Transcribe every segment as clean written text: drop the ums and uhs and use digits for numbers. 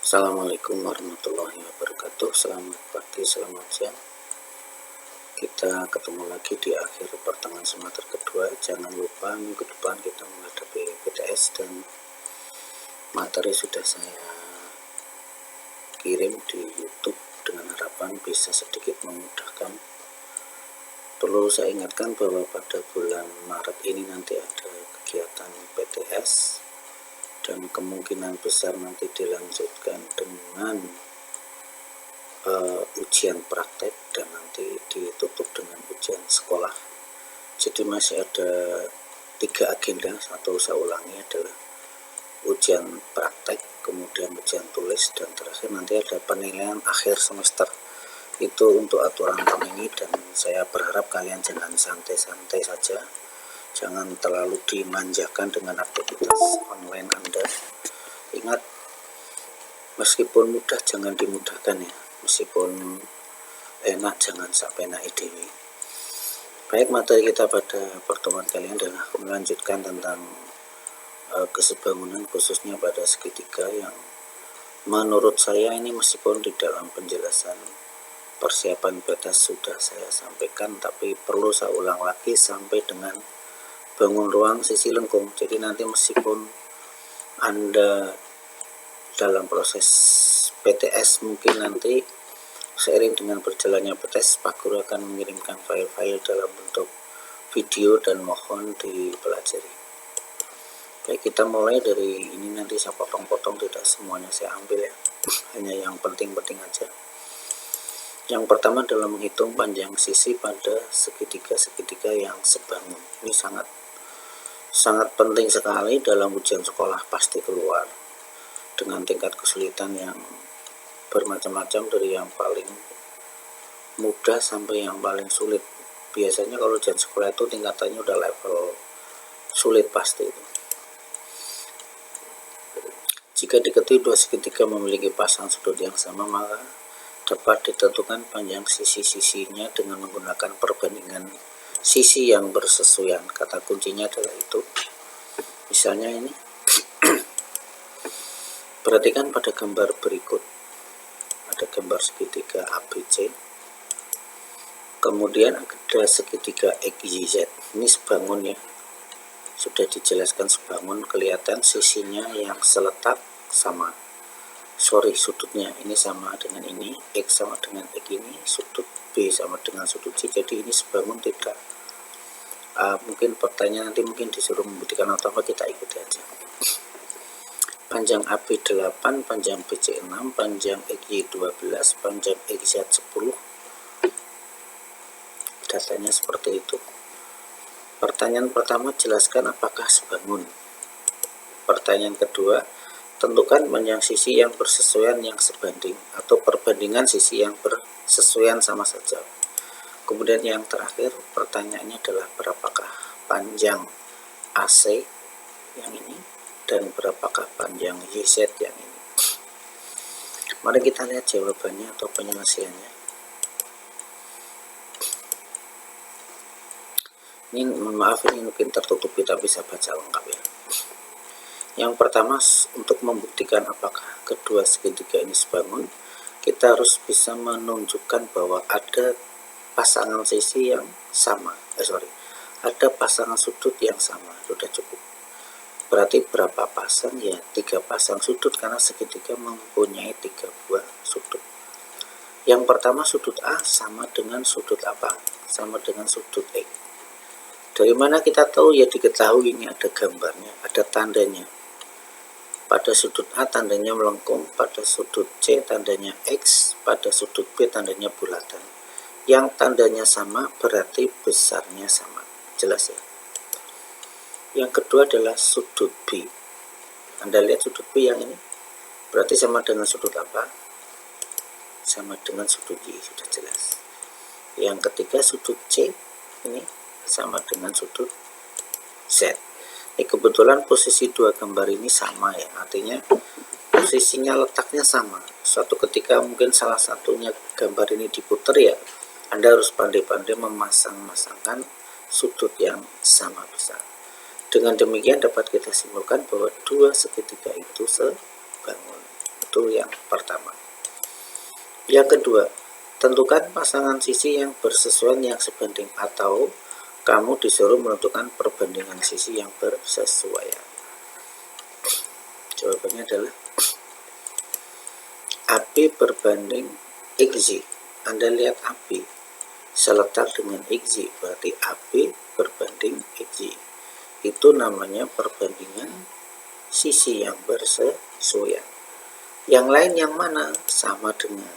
Assalamualaikum warahmatullahi wabarakatuh. Selamat pagi, selamat siang. Kita ketemu lagi di akhir pertengahan semester kedua. Jangan lupa minggu depan kita menghadapi PTS dan materi sudah saya kirim di YouTube dengan harapan bisa sedikit memudahkan. Perlu saya ingatkan bahwa pada bulan Maret ini nanti ada kegiatan PTS dan kemungkinan besar nanti dilanjutkan dengan ujian praktek dan nanti ditutup dengan ujian sekolah. Jadi masih ada 3 agenda. Satu saya ulangi adalah ujian praktek, kemudian ujian tulis, dan terakhir nanti ada penilaian akhir semester. Itu untuk aturan tahun ini, dan saya berharap kalian jangan santai-santai saja, jangan terlalu dimanjakan dengan aktivitas online Anda. Ingat, meskipun mudah jangan dimudahkan ya, meskipun enak jangan sampai enak dewe. Baik, materi kita pada pertemuan kali ini adalah melanjutkan tentang kesebangunan, khususnya pada segitiga, yang menurut saya ini meskipun di dalam penjelasan persiapan PTS sudah saya sampaikan, tapi perlu saya ulang lagi sampai dengan bangun ruang sisi lengkung. Jadi nanti meskipun Anda dalam proses PTS mungkin nanti seiring dengan berjalannya PTS, Pak Guru akan mengirimkan file-file dalam bentuk video dan mohon dipelajari. Baik, kita mulai dari ini, nanti saya potong-potong, tidak semuanya saya ambil ya, hanya yang penting-penting aja. Yang pertama adalah menghitung panjang sisi pada segitiga-segitiga yang sebangun. Ini sangat penting sekali dalam ujian sekolah, pasti keluar dengan tingkat kesulitan yang bermacam-macam, dari yang paling mudah sampai yang paling sulit. Biasanya kalau ujian sekolah itu tingkatannya udah level sulit pasti itu. Jika diketahui dua segitiga memiliki pasang sudut yang sama, maka dapat ditentukan panjang sisi-sisinya dengan menggunakan perbandingan sisi yang bersesuaian. Kata kuncinya adalah itu. Misalnya ini, perhatikan pada gambar berikut. Ada gambar segitiga ABC, kemudian ada segitiga XYZ. Ini sebangun ya, sudah dijelaskan sebangun, kelihatan sisinya yang seletak sama, sudutnya ini sama dengan ini, X sama dengan X ini, sudut B sama dengan sudut C. Jadi ini sebangun, tidak mungkin pertanyaan nanti mungkin disuruh membuktikan atau apa, kita ikuti aja. Panjang AB 8, panjang BC 6, panjang XY 12, panjang XZ 10. Datanya seperti itu. Pertanyaan pertama, jelaskan apakah sebangun. Pertanyaan kedua, tentukan panjang sisi yang bersesuaian yang sebanding, atau perbandingan sisi yang bersesuaian sama saja. Kemudian yang terakhir, pertanyaannya adalah berapakah panjang AC yang ini dan berapakah panjang YZ yang ini. Mari kita lihat jawabannya atau penyelesaiannya. Ini mohon maaf, ini mungkin tertutupi tapi saya baca lengkap ya. Yang pertama, untuk membuktikan apakah kedua segitiga ini sebangun, kita harus bisa menunjukkan bahwa ada pasangan sisi yang sama, ada pasangan sudut yang sama. Sudah cukup. Berarti berapa pasang? Ya 3 pasang sudut, karena segitiga mempunyai 3 buah sudut. Yang pertama, sudut A sama dengan sudut apa? Sama dengan sudut X. Dari mana kita tahu? Ya diketahui, ini ada gambarnya, ada tandanya. Pada sudut A tandanya melengkung, pada sudut C tandanya X, pada sudut B tandanya bulatan. Yang tandanya sama berarti besarnya sama. Jelas ya? Yang kedua adalah sudut B. Anda lihat sudut B yang ini, berarti sama dengan sudut apa? Sama dengan sudut Y, sudah jelas. Yang ketiga, sudut C ini sama dengan sudut Z. Ini kebetulan posisi dua gambar ini sama ya, artinya posisinya, letaknya sama. Suatu ketika mungkin salah satunya gambar ini diputar ya, Anda harus pandai-pandai memasang-masangkan sudut yang sama besar. Dengan demikian dapat kita simpulkan bahwa dua segitiga itu sebangun. Itu yang pertama. Yang kedua, tentukan pasangan sisi yang bersesuaian yang sebanding, atau kamu disuruh menentukan perbandingan sisi yang bersesuaian. Jawabannya adalah AB berbanding XY. Anda lihat AB seletar dengan XY, berarti AB berbanding XY. Itu namanya perbandingan sisi yang bersesuaian. Yang lain yang mana? Sama dengan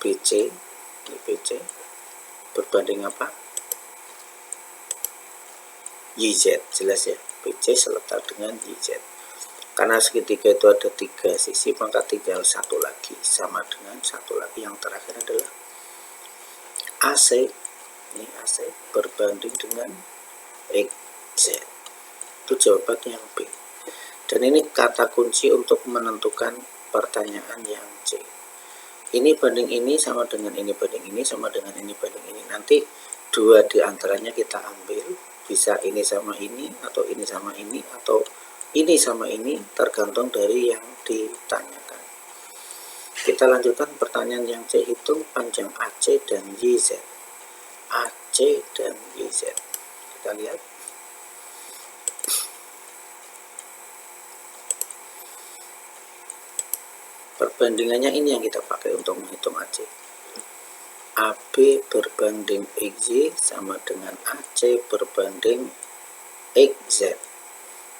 BC. Ini BC berbanding apa? YZ. Jelas ya, BC seletar dengan YZ. Karena segitiga itu ada 3 sisi, maka tinggal satu lagi, sama dengan satu lagi. Yang terakhir adalah AC. Ini AC berbanding dengan XZ. Itu jawaban yang B. Dan ini kata kunci untuk menentukan pertanyaan yang C. Ini banding ini sama dengan ini banding ini sama dengan ini banding ini. Nanti dua diantaranya kita ambil, bisa ini sama ini, atau ini sama ini, atau ini sama ini, tergantung dari yang ditanyakan. Kita lanjutkan pertanyaan yang C. Hitung panjang AC dan YZ. AC dan YZ. Kita lihat. Perbandingannya ini yang kita pakai untuk menghitung AC. AB berbanding XY sama dengan AC berbanding XZ.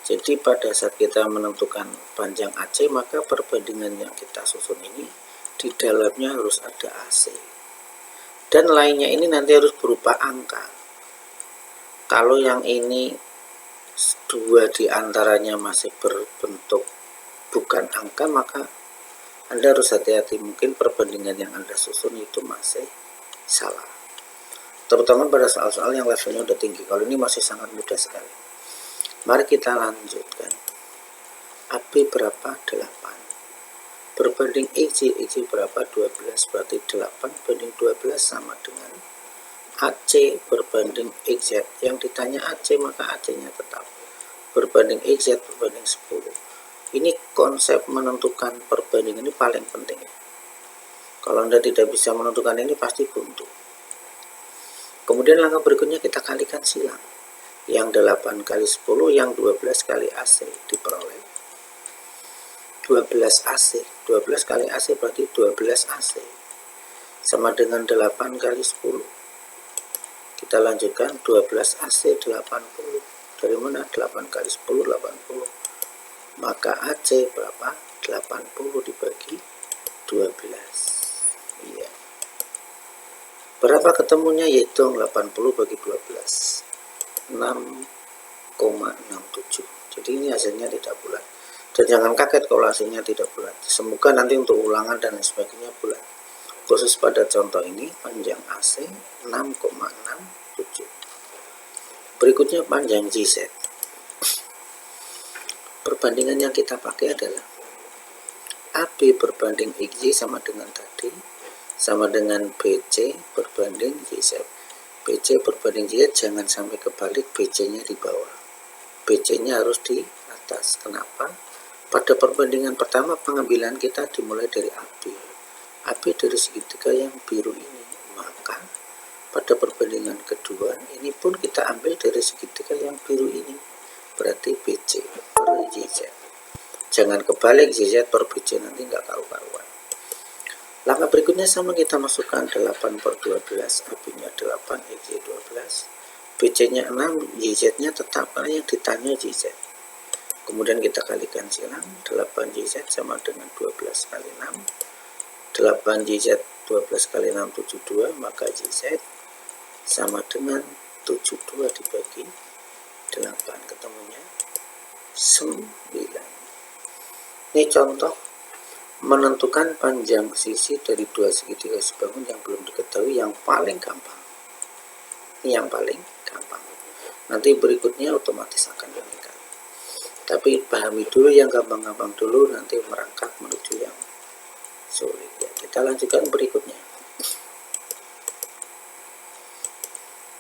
Jadi pada saat kita menentukan panjang AC, maka perbandingan yang kita susun ini di dalamnya harus ada AC. Dan lainnya ini nanti harus berupa angka. Kalau yang ini dua diantaranya masih berbentuk bukan angka, maka Anda harus hati-hati, mungkin perbandingan yang Anda susun itu masih salah. Terutama pada soal-soal yang levelnya udah tinggi. Kalau ini masih sangat mudah sekali. Mari kita lanjutkan. AB berapa? 8. Berbanding XY, XY berapa? 12. Berarti 8 banding 12 sama dengan AC berbanding XZ. Yang ditanya AC, maka AC-nya tetap berbanding XZ berbanding 10. Ini konsep menentukan perbandingan ini paling penting ya. Kalau Anda tidak bisa menentukan ini, pasti buntu. Kemudian langkah berikutnya kita kalikan silang. Yang 8 kali 10, yang 12 kali AC diperoleh 12 AC. 12 kali AC berarti 12 AC sama dengan 8 kali 10. Kita lanjutkan, 12 AC 80. Dari mana? 8 kali 10 80. Maka AC berapa? 80 dibagi 12. Iya. Berapa ketemunya? Yaitu 80 bagi 12. 6,67. Jadi ini hasilnya tidak bulat. Dan jangan kaget kalau hasilnya tidak bulat. Semoga nanti untuk ulangan dan sebagainya bulat. Khusus pada contoh ini panjang AC 6,67. Berikutnya panjang YZ. Perbandingan yang kita pakai adalah AB berbanding XY sama dengan tadi, sama dengan BC berbanding YZ. BC berbanding YZ, jangan sampai kebalik, BC-nya di bawah. BC-nya harus di atas. Kenapa? Pada perbandingan pertama pengambilan kita dimulai dari AB. AB dari segitiga yang biru ini. Maka pada perbandingan kedua ini pun kita ambil dari segitiga yang biru ini. Berarti BC per YZ. Jangan kebalik, YZ per BC, nanti nggak karu-karuan. Langkah berikutnya sama, kita masukkan 8 per 12, AB-nya 8, XY 12, BC-nya 6, YZ-nya tetap karena yang ditanya YZ. Kemudian kita kalikan silang, 8 YZ sama dengan 12 kali 6, 8 YZ 12 kali 6, 72, maka YZ sama dengan 72 dibagi 8, ketemunya 9. Ini contoh menentukan panjang sisi dari dua segitiga sebangun yang belum diketahui, yang paling gampang. Ini yang paling gampang. Nanti berikutnya otomatis akan meningkat. Tapi pahami dulu yang gampang-gampang dulu, nanti merangkak menuju yang sulit. Ya, kita lanjutkan berikutnya.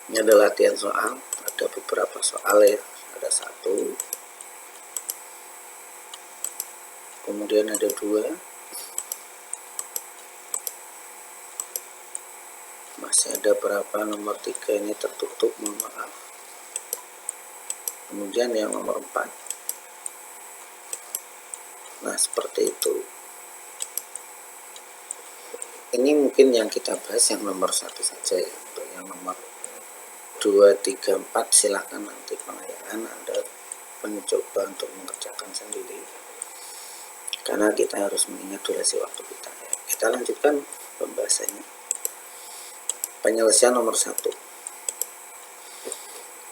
Ini adalah latihan soal. Ada beberapa soal ya. Ada 1, kemudian ada 2, masih ada berapa, nomor 3 ini tertutup, mohon maaf. Kemudian yang nomor 4. Nah, seperti itu. Ini mungkin yang kita bahas yang nomor 1 saja ya. Untuk yang nomor 2, 3, 4 silakan nanti pengayaan Anda mencoba untuk mengerjakan sendiri, karena kita harus mengingat durasi waktu kita ya. Kita lanjutkan pembahasannya. Penyelesaian nomor 1.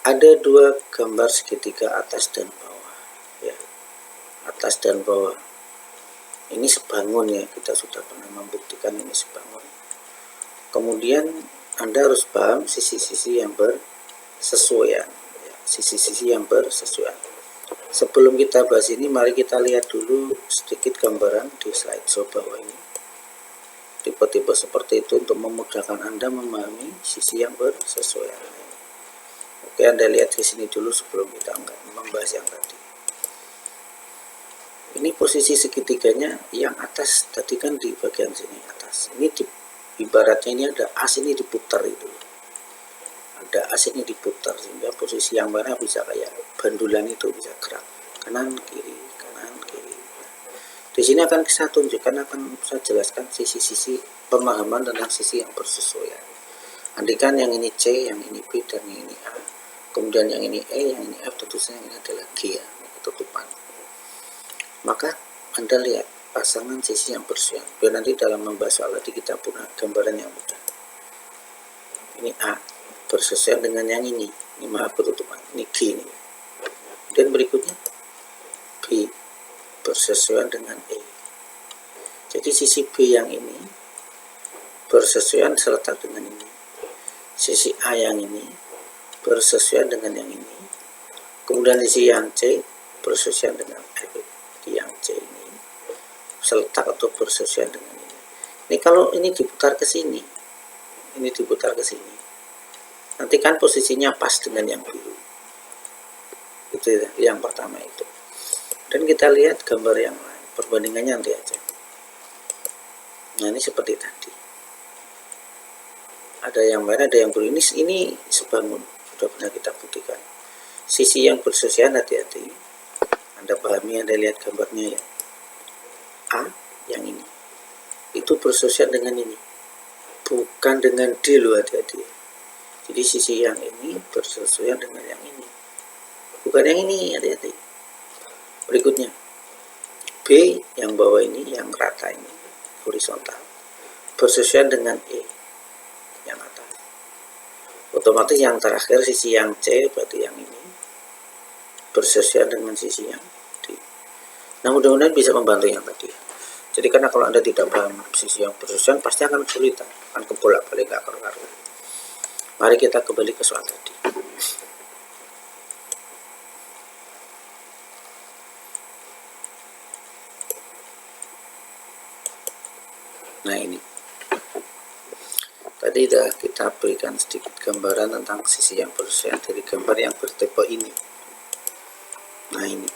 Ada 2 gambar segitiga atas dan bawah ya. Atas dan bawah ini sebangun ya, kita sudah pernah membuktikan ini sebangun. Kemudian Anda harus paham sisi-sisi yang bersesuaian ya. Sisi-sisi yang bersesuaian. Sebelum kita bahas ini, mari kita lihat dulu sedikit gambaran di slideshow bawah ini. Tipe-tipe seperti itu untuk memudahkan Anda memahami sisi yang bersesuaian. Oke, Anda lihat di sini dulu sebelum kita membahas yang tadi. Ini posisi segitiganya yang atas tadi kan di bagian sini atas. Ini ibaratnya ini ada as ini diputar itu. Ada as ini diputar sehingga posisi yang mana bisa kayak bandulan itu bisa gerak kanan kiri kanan kiri. Di sini akan saya tunjukkan, akan saya jelaskan sisi-sisi pemahaman tentang sisi yang bersesuaian. Andikan yang ini C, yang ini B, dan yang ini A. Kemudian yang ini E, yang ini F, tentu saja yang ini adalah G ya, ketutupan. Maka Anda lihat pasangan sisi yang bersesuaian. Biar nanti dalam membahas soal tadi kita punya gambaran yang mudah. Ini A bersesuaian dengan yang ini maaf ketutupan. Ini G ini. Dan berikutnya B bersesuaian dengan E. Jadi sisi B yang ini bersesuaian serta dengan ini. Sisi A yang ini bersesuaian dengan yang ini. Kemudian sisi yang C bersesuaian dengan F. Yang C ini seletak atau bersesuaian dengan ini. Ini kalau ini diputar ke sini, ini diputar ke sini, nanti kan posisinya pas dengan yang biru. Itu yang pertama itu. Dan kita lihat gambar yang lain, perbandingannya nanti aja. Nah, ini seperti tadi. Ada yang merah, ada yang biru. Ini sebangun, sudah pernah kita buktikan. Sisi yang bersesuaian, hati-hati. Anda pahami, Anda lihat gambarnya ya. A yang ini. Itu bersesuaian dengan ini. Bukan dengan D loh, hati-hati. Jadi sisi yang ini bersesuaian dengan yang ini. Bukan yang ini, hati-hati. Berikutnya B yang bawah ini, yang rata ini, horizontal, bersesuaian dengan E yang atas. Otomatis yang terakhir sisi yang C, berarti yang ini bersesuaian dengan sisi yang D. Nah, mudah-mudahan bisa membantu yang tadi. Jadi karena kalau Anda tidak paham sisi yang bersesuaian, pasti akan kesulitan, akan kebolak-balik, gak karuan. Mari kita kembali ke soal tadi. Nah, ini tadi sudah kita berikan sedikit gambaran tentang sisi yang bersesuaian dari gambar yang bertipe ini. Nah, ini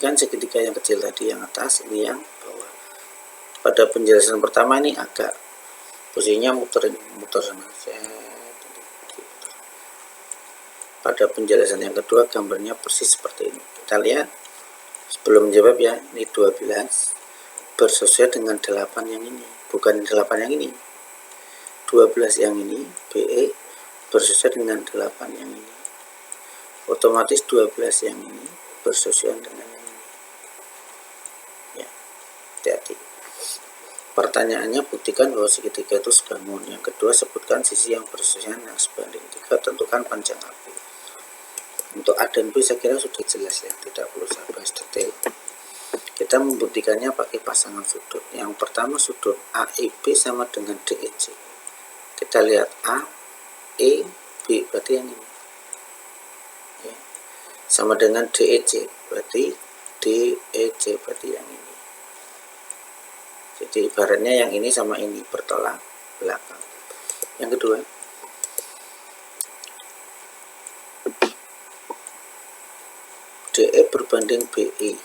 kan segitiga yang kecil tadi yang atas, ini yang bawah. Pada penjelasan pertama ini agak posisinya muter sana. Pada penjelasan yang kedua gambarnya persis seperti ini. Kita lihat sebelum menjawab ya, ini 12 bersesuaian dengan 8 yang ini, bukan 8 yang ini. 12 yang ini BE bersesuaian dengan 8 yang ini. Otomatis 12 yang ini bersesuaian dengan yang ini. Ya, hati-hati. Pertanyaannya buktikan bahwa segitiga itu sebangun. Yang kedua, sebutkan sisi yang bersesuaian yang sebanding 3, tentukan panjang AB. Untuk A dan B saya kira sudah jelas ya, tidak perlu saya bahas detail. Kita membuktikannya pakai pasangan sudut. Yang pertama sudut AEB sama dengan DEC. Kita lihat A, E, B, berarti yang ini. Ya. Sama dengan DEC, berarti DEC, berarti yang ini. Jadi ibaratnya yang ini sama ini bertolak belakang. Yang kedua, DE berbanding BE.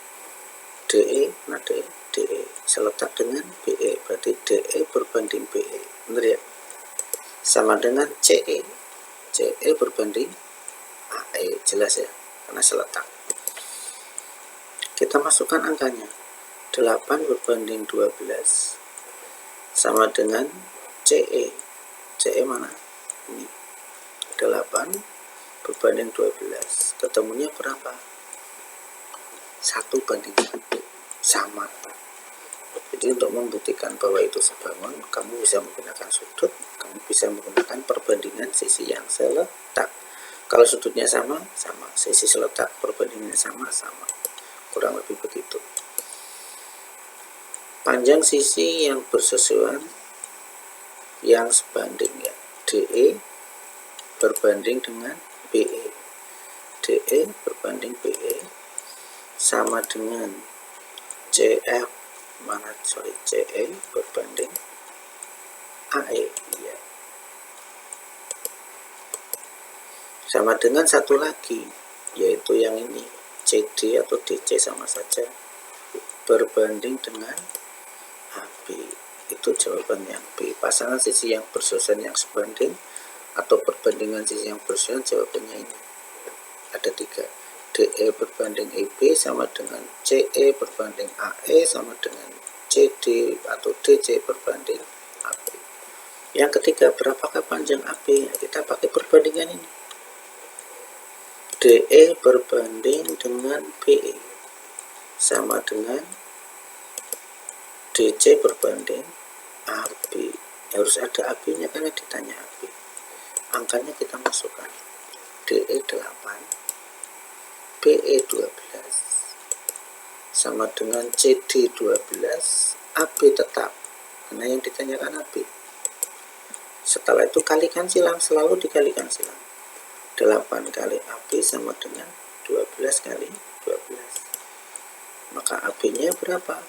DE, nah DE seletak dengan BE, berarti DE berbanding BE, benar ya? Sama dengan CE. CE berbanding AE, jelas ya, karena seletak. Kita masukkan angkanya. 8 berbanding 12 sama dengan CE. CE mana? Ini. 8 berbanding 12. Ketemunya berapa? 1 banding 1. Sama. Jadi untuk membuktikan bahwa itu sebangun, kamu bisa menggunakan sudut, kamu bisa menggunakan perbandingan sisi yang seletak. Kalau sudutnya sama, sama. Sisi seletak perbandingannya sama, sama. Kurang lebih begitu. Panjang sisi yang bersesuaian yang sebanding ya. DE berbanding dengan BE. DE berbanding BE sama dengan CE berbanding AE ya. Sama dengan satu lagi, yaitu yang ini, CD atau DC sama saja berbanding dengan AB. Itu jawaban yang B. Pasangan sisi yang bersesuaian yang sebanding atau perbandingan sisi yang bersesuaian, jawabannya ini. Ada 3. DE berbanding EB sama dengan CE berbanding AE sama dengan CD atau DC berbanding AB. Yang ketiga, berapakah panjang AB? Kita pakai perbandingan ini. DE berbanding dengan BE sama dengan DC berbanding AB. Harus ada AB-nya karena ditanya AB. Angkanya kita masukkan. DE 8, BE 12 sama dengan CD 12, AB tetap karena yang ditanyakan AB. Setelah itu kalikan silang, selalu dikalikan silang. 8 kali AB sama dengan 12 kali 12. Maka AB-nya berapa?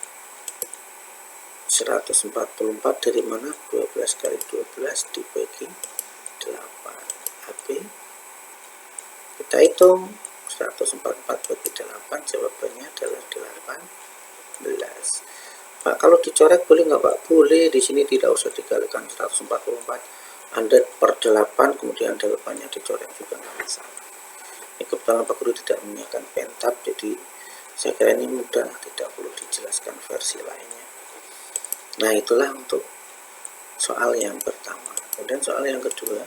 144. Dari mana? 12 kali 12 dibagi 8. AB kita hitung 144 bagi 8, jawabannya adalah 18. Pak, kalau dicoret boleh nggak Pak? Boleh, di sini tidak usah dikalikan 144. Anda per 8, kemudian 8-nya dicoret juga nggak masalah. Ini kebetulan Pak Guru tidak menyiapkan pentab, jadi saya kira ini mudah, tidak perlu dijelaskan versi lainnya. Nah, itulah untuk soal yang pertama. Kemudian soal yang kedua.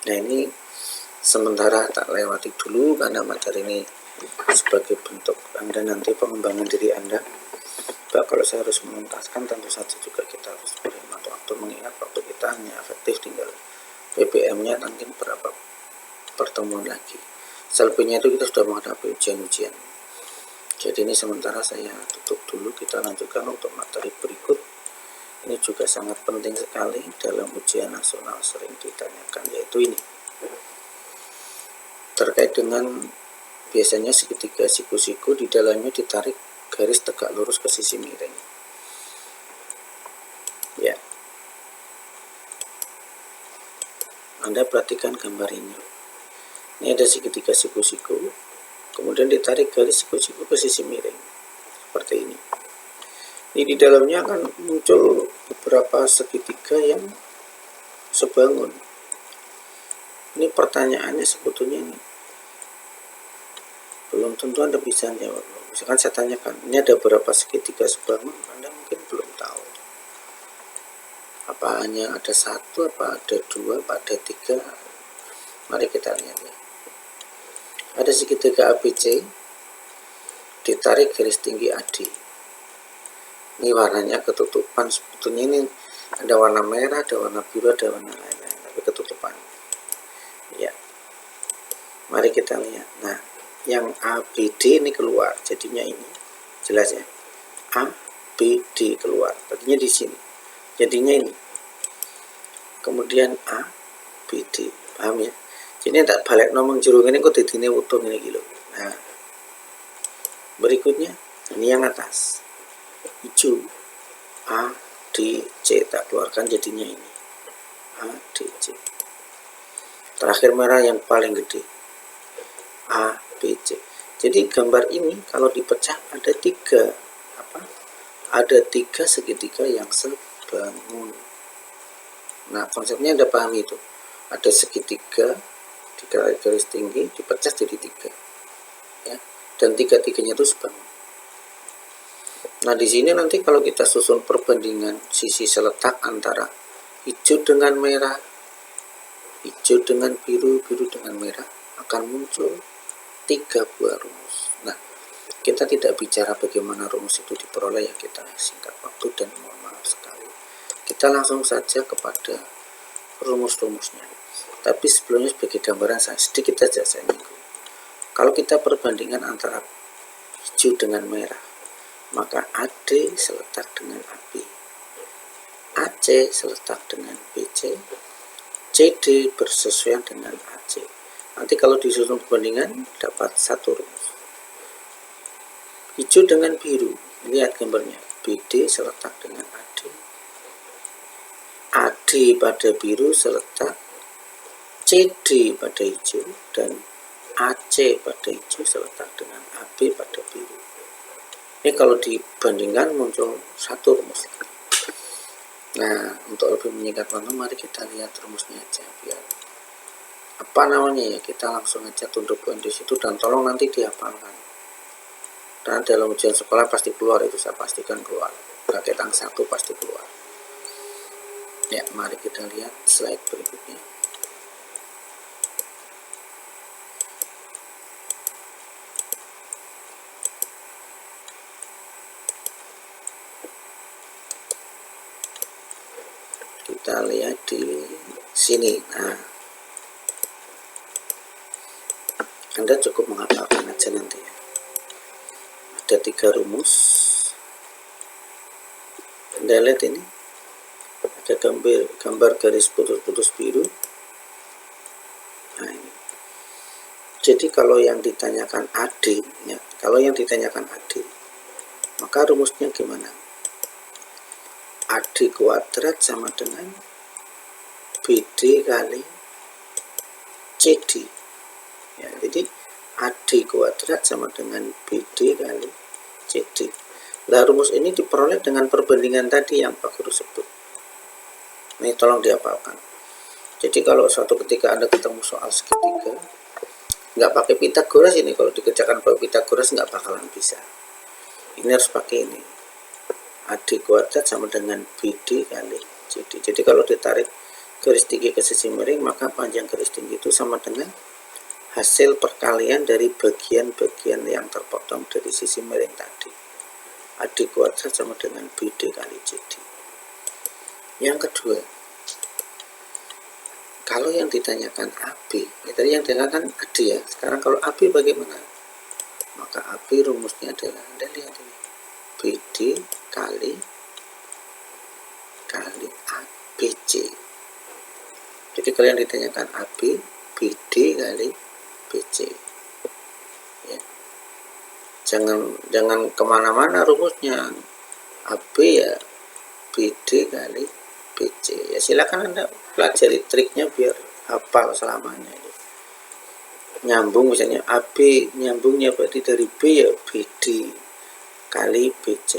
Nah, ini sementara tak lewati dulu karena materi ini sebagai bentuk Anda nanti pengembangan diri Anda. Bah, kalau saya harus menuntaskan, tentu saja juga kita harus berhemat waktu, mengingat waktu kita hanya efektif tinggal PPM-nya nanti berapa pertemuan lagi. Selebihnya itu kita sudah menghadapi ujian-ujian. Jadi ini sementara saya tutup dulu, kita lanjutkan untuk materi berikut. Ini juga sangat penting sekali dalam ujian nasional, sering ditanyakan, yaitu ini. Terkait dengan biasanya segitiga siku-siku, di dalamnya ditarik garis tegak lurus ke sisi miring. Ya. Anda perhatikan gambar ini. Ini ada segitiga siku-siku, kemudian ditarik garis siku-siku ke sisi miring. Seperti ini. Ini di dalamnya akan muncul beberapa segitiga yang sebangun. Ini pertanyaannya sebetulnya ini belum tentu Anda bisa jawab. Misalkan saya tanyakan, ini ada berapa segitiga sebangun? Anda mungkin belum tahu. Apa hanya ada 1, apa ada 2, apa ada 3? Mari kita lihat ya. Ada segitiga ABC, ditarik garis tinggi AD. Ini warnanya ketutupan. Sebetulnya ini ada warna merah, ada warna biru, ada warna lain-lain, tapi ketutupan. Ya. Mari kita lihat. Nah, yang ABD ini keluar, jadinya ini jelas ya, ABD keluar, artinya di sini, jadinya ini, kemudian ABD, paham ya? Jadi tak balik nomor jurung ini kok didine utuh ini gitu. Nah, berikutnya ini yang atas, hijau, ADC, tak keluarkan, jadinya ini ADC. Terakhir merah yang paling gede, A, B, C. Jadi gambar ini kalau dipecah ada tiga segitiga yang sebangun. Nah, konsepnya Anda pahami itu. Ada segitiga di garis tinggi dipecah jadi tiga, ya, dan tiga-tiganya itu sebangun. Nah, di sini nanti kalau kita susun perbandingan sisi seletak antara hijau dengan merah, hijau dengan biru, biru dengan merah, akan muncul 3 buah rumus. Nah, kita tidak bicara bagaimana rumus itu diperoleh, ya, kita singkat waktu dan mohon maaf sekali. Kita langsung saja kepada rumus-rumusnya. Tapi sebelumnya sebagai gambaran sedikit saja saya nyinggung. Kalau kita perbandingan antara hijau dengan merah, maka AD seletak dengan AB, AC seletak dengan BC, CD bersesuaian dengan AC. Nanti kalau disusun perbandingan dapat satu rumus. Hijau dengan biru, lihat gambarnya, BD seletak dengan AD, AD pada biru seletak CD pada hijau, dan AC pada hijau seletak dengan AB pada biru. Ini kalau dibandingkan muncul satu rumus. Nah, untuk lebih menyingkat waktu, mari kita lihat rumusnya aja biar apa namanya, ya, kita langsung aja tunduk poin di situ dan tolong nanti dihafalkan. Dan dalam ujian sekolah pasti keluar, itu saya pastikan keluar. Bracket yang 1 pasti keluar. Ya, mari kita lihat slide berikutnya. Kita lihat di sini. Nah, Anda cukup menghafalkan aja nanti, ya. Ada 3 rumus. Anda lihat ini, ada gambar garis putus-putus biru. Nah, ini. Jadi kalau yang ditanyakan AD, ya, maka rumusnya gimana? AD kuadrat sama dengan BD kali CD, ya, jadi AD kuadrat sama dengan BD kali CD. Nah, rumus ini diperoleh dengan perbandingan tadi yang Pak Guru sebut. Ini tolong dihafalkan. Jadi kalau suatu ketika Anda ketemu soal segitiga, nggak pakai Pitagoras ini, kalau dikerjakan pakai Pitagoras nggak bakalan bisa. Ini harus pakai ini. AD kuadrat sama dengan BD kali CD. Jadi kalau ditarik garis tinggi ke sisi miring, maka panjang garis tinggi itu sama dengan hasil perkalian dari bagian-bagian yang terpotong dari sisi miring tadi. AD kuadrat sama dengan BD kali CD. Yang kedua, kalau yang ditanyakan AB, ya, tadi yang ditanyakan AD, ya. Sekarang kalau AB bagaimana? Maka AB rumusnya adalah, Anda lihat ini, BD kali ABC. Jadi kalian ditanyakan AB, BD kali BC, ya. Jangan kemana-mana rumusnya. AB ya BD kali BC, ya silakan Anda pelajari triknya biar hafal selamanya. Nyambung misalnya AB, nyambungnya berarti dari B ya BD kali BC.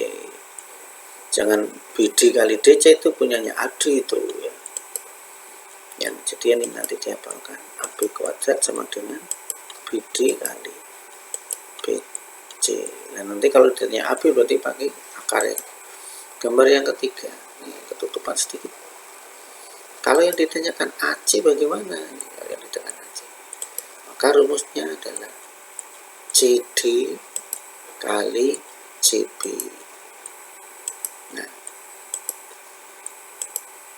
Jangan BD kali DC, itu punyanya AD itu, ya. Jadi ini nanti dihafalkan, AB kuadrat sama dengan BD kali BC. Dan nanti kalau ditanya AB berarti pakai akar, ya. Gambar yang ketiga, ini ketutupan sedikit. Kalau yang ditanyakan AC bagaimana? Kalau yang ditanyakan AC, maka rumusnya adalah CD kali CB. Nah,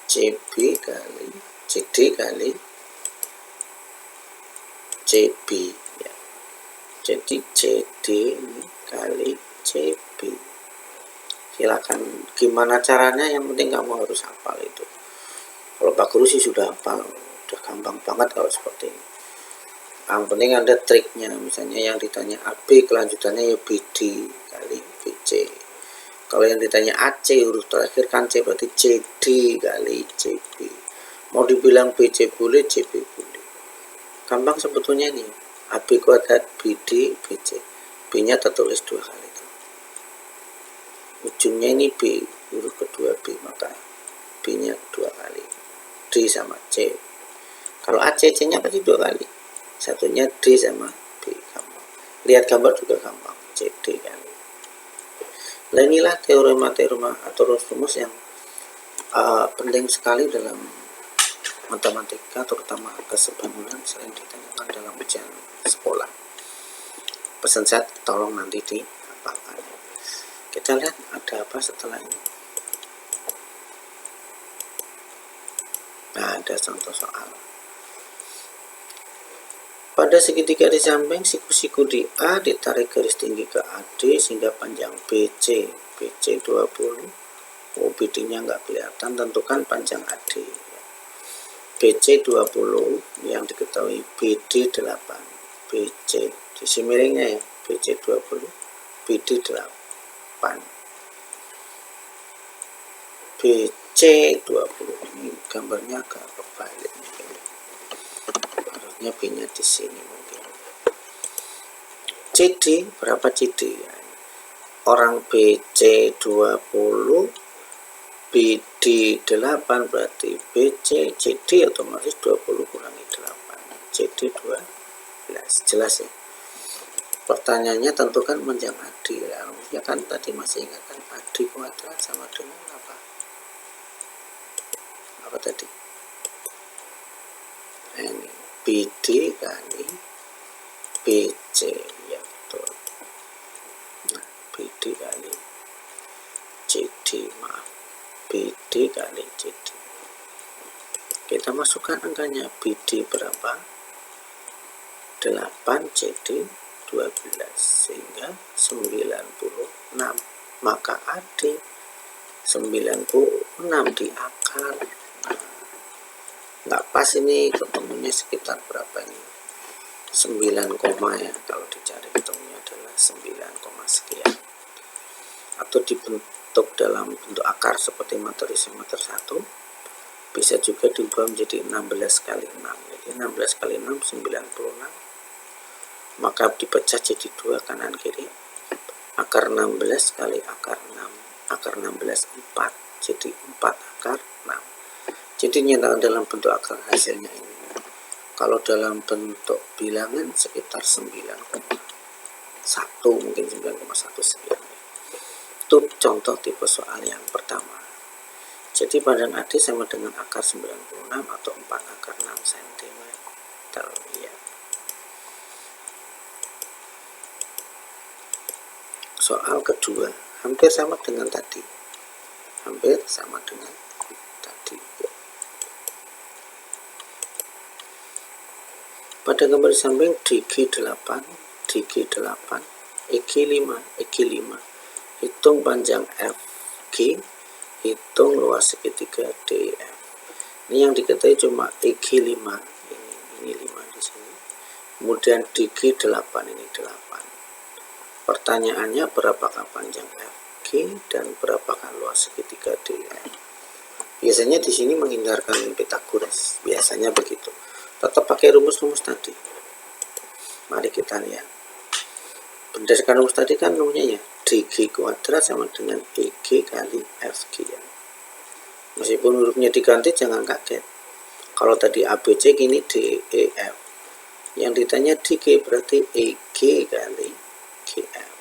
CB kali CD kali CB, ya. Jadi CD kali CB. Silakan gimana caranya, yang penting kamu harus hafal itu. Kalau Pak Guru sih sudah hafal, udah gampang banget kalau seperti ini. Yang penting ada triknya, misalnya yang ditanya AB kelanjutannya ya BD kali BC. Kalau yang ditanya AC huruf terakhir kan C, berarti CD kali CB. Mau dibilang BC boleh, CB boleh. Gampang sebetulnya nih. AB kuadrat BD BC. B-nya tertulis 2 kali itu. Ujungnya ini B, huruf kedua B, maka B-nya 2 kali. D sama C. Kalau AC, C-nya pasti 2 kali. Satunya D sama B, gampang. Lihat gambar juga gampang, CD kali. Nah, inilah teorema-teorema atau rumus yang penting sekali dalam matematika, terutama kesebangunan, sering ditanyakan dalam ujian sekolah. Pesan saya tolong nanti dihafalkan. Kita lihat ada apa setelah ini. Nah, ada contoh soal. Pada segitiga di samping, siku-siku di A ditarik garis tinggi ke AD sehingga panjang BC 20. Oh, BD-nya nggak kelihatan, tentukan panjang AD. BC 20 yang diketahui BD 8. BC di sisi miringnya ya, BC 20, BD 8. BC 20 ini gambarnya agak kebalik. Harusnya B-nya di sini mungkin. CD berapa CD? Orang BC 20, BD 8 berarti BC, CD otomatis 20 kurangi 8, CD 12. Jelas ya? Pertanyaannya tentukan panjang AD. Ya kan tadi masih ingat kan, AD kuadrat sama dengan apa? Apa tadi? Ini BD kali BC, ya betul. Nah, BD kali CD, maaf, BD kali CD. Kita masukkan angkanya. BD berapa? 8, CD 12, sehingga 96. Maka AD 96 di akar. Nggak pas ini, ketemunya sekitar berapa ini? 9, ya, kalau dicari ketemunya adalah 9, sekian. Atau dibentuk dalam bentuk akar seperti materi semester 1, bisa juga diubah menjadi 16 kali 6. Jadi 16 kali 6 96, maka dipecah jadi 2 kanan kiri. Akar 16 kali akar 6, akar 16 4, jadi 4 akar 6. Jadi nyata dalam bentuk akar hasilnya ini. Kalau dalam bentuk bilangan sekitar 9,1, mungkin 9,1 sekian. Itu contoh tipe soal yang pertama. Jadi panjang AD sama dengan akar 96 atau 4 akar 6 cm. Ya. Soal kedua hampir sama dengan tadi. Hampir sama dengan tadi. Pada gambar di samping DG 8, DG 8, EG 5, EG 5. Hitung panjang FG, hitung luas segitiga DEF. Ini yang diketahui cuma EG 5, ini 5 di sini. Kemudian DG 8, ini 8. Pertanyaannya berapakah panjang FG dan berapakah luas segitiga DEF? Biasanya di sini menghindarkan Pythagoras, biasanya begitu. Tetap pakai rumus-rumus tadi. Mari kita lihat. Berdasarkan rumus tadi kan rumusnya ya, DG kuadrat sama dengan EG kali FG ya. Meskipun hurufnya diganti jangan kaget. Kalau tadi ABC gini DEF. Yang ditanya DG berarti EG kali GF.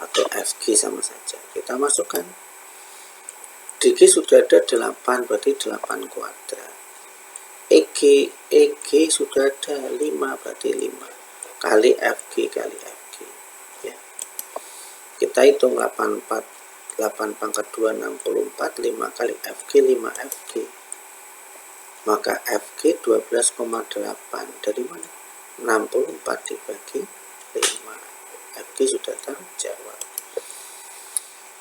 Atau FG sama saja. Kita masukkan. DG sudah ada 8, berarti 8 kuadrat. EG sudah ada 5, berarti 5 kali FG kali FG ya. Kita hitung 8 pangkat 2 64, 5 kali FG 5 FG, maka FG 12,8 dari mana? 64 dibagi 5, FG sudah terjawab,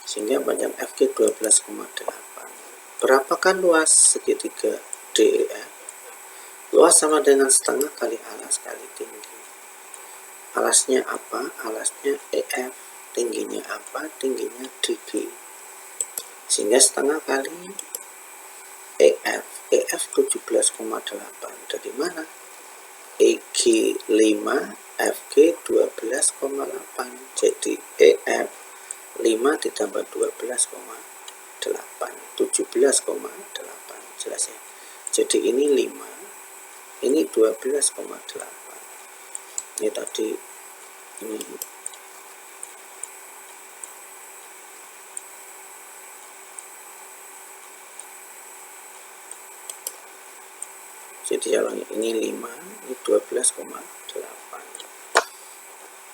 sehingga panjang FG 12,8. Berapakah luas segitiga DEF? Luas sama dengan setengah kali alas kali tinggi. Alasnya apa? Alasnya EF. Tingginya apa? Tingginya DG. Sehingga setengah kali EF. EF 17,8. Dari mana? EG 5, FG 12,8. Jadi EF 5 ditambah 12,8, 17,8. Jelas ya. Jadi ini 5, ini 12,8. Ini tadi ini jadi kalau ini 5, ini 12,8.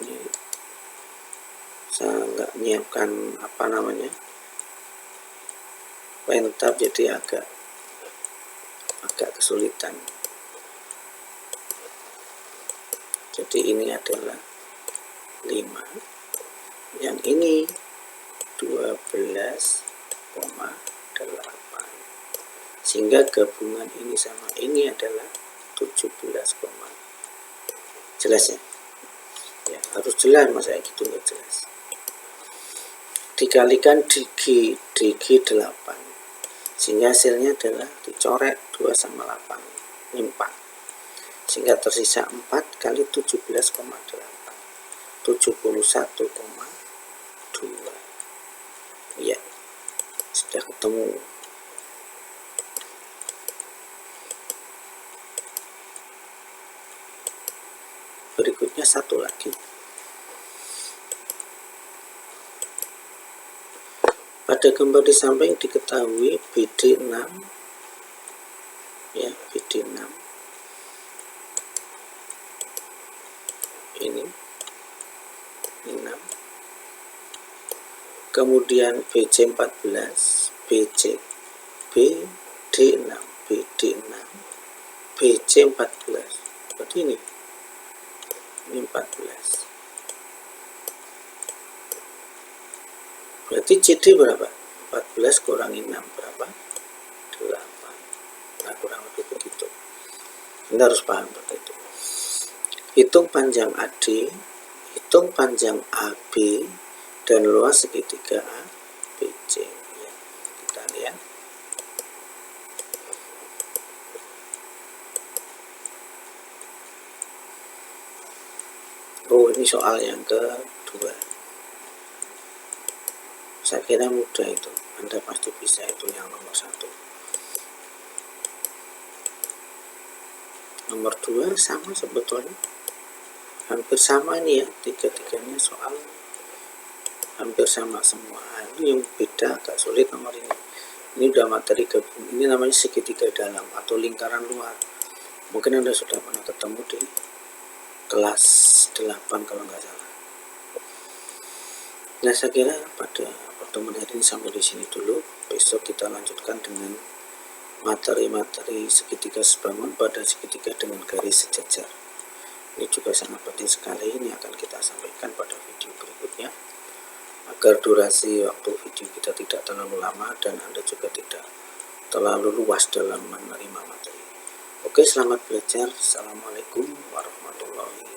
Ini saya nggak menyiapkan apa namanya pentab, jadi agak kesulitan. Jadi ini adalah 5, yang ini 12,8, sehingga gabungan ini sama ini adalah 17, jelas ya? Ya harus jelas, masa gitu nggak jelas. Dikalikan DG 8, sehingga hasilnya adalah dicoret 2 sama 8, ini 4, sehingga tersisa 4 kali 17,8, 71,2. ya sudah ketemu. Berikutnya satu lagi. Pada gambar di samping diketahui BD 6, ya BD 6 ini 6, kemudian BC 14, BD 6, BC 14, seperti ini 14. Berarti CD berapa? 14 kurangi 6 berapa? 8. Nah, kurang lebih begitu. Anda harus paham seperti itu. Hitung panjang AD, hitung panjang AB, dan luas segitiga ABC. Ya, kita lihat. Oh, ini soal yang kedua. Saya kira mudah itu, Anda pasti bisa itu yang nomor 1. Nomor 2 sama sebetulnya, hampir sama ini ya, tiga-tiganya soal hampir sama semua. Ini yang beda agak sulit nomor ini. Ini udah materi gabung, ini namanya segitiga dalam atau lingkaran luar. Mungkin Anda sudah pernah ketemu di kelas 8 kalau nggak salah. Nah, saya kira pada pertemuan hari ini sampai di sini dulu. Besok kita lanjutkan dengan materi-materi segitiga sebangun pada segitiga dengan garis sejajar. Ini juga sangat penting sekali, ini akan kita sampaikan pada video berikutnya agar durasi waktu video kita tidak terlalu lama dan Anda juga tidak terlalu luas dalam menerima materi. Oke, selamat belajar. Assalamualaikum warahmatullahi wabarakatuh.